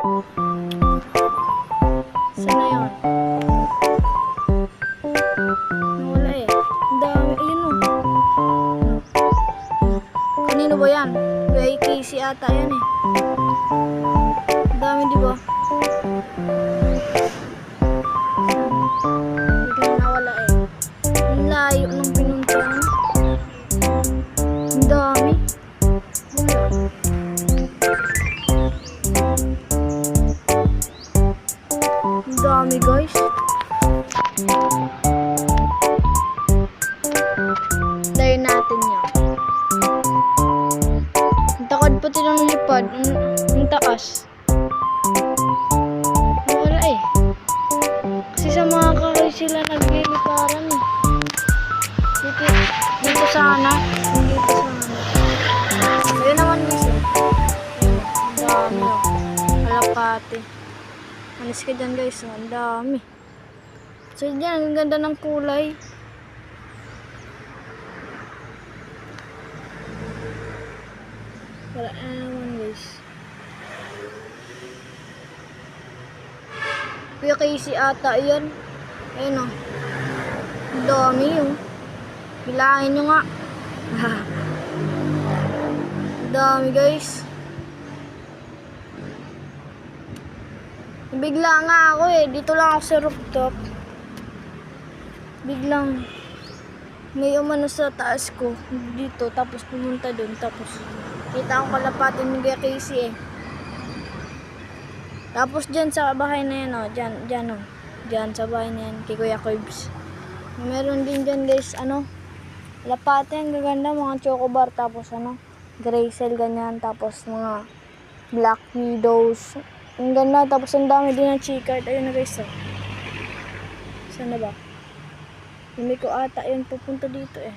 Saan na yun? Nawala eh. Ang dami. Ayun o. Kanino ba yan? Kay Casey ata yan eh. Ang dami diba? Biglang nawala eh. Ang layo ng pinuntahan. Ang dami. Ang dami guys. Layo natin yan. Ang takad pati ng lipad. Ang taas. Wala eh. Kasi sa mga kahoy sila nagliliparan eh. Dito sana. Dito sana. Ayun naman guys eh. Ang dami oh. Kalapate. Alis ka dyan guys. Ang dami. So dyan, ang ganda ng kulay. Wala na naman guys. Kuya Casey ata yan. Ayun o. Ang dami yun. Bilangin nyo nga. Ang dami guys. Bigla nga ako eh. Dito lang ako sa rooftop. Biglang may umano sa taas ko. Dito. Tapos pumunta dun. Tapos kita ko kalapatin ni Kuya Casey eh. Tapos dyan sa bahay na yan o. Dyan o. Dyan sa bahay na yan. Kay Kuya Curbs. Meron din dyan guys. Ano. Lapatin. Gaganda. Mga chocobar. Tapos ano. Gracel ganyan. Tapos mga black widows. Ang ganda. Tapos ang dami din ng chicard. Ayun na guys o. Saan na ba? Hindi ko ata yun pupunta dito eh.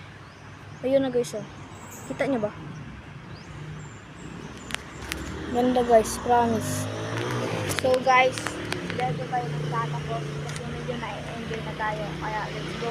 Ayun na guys o. Kita nyo ba? Ganda guys, promise. So guys, dito tayo nagtatapos kasi medyo na-enjoy na tayo. Kaya let's go.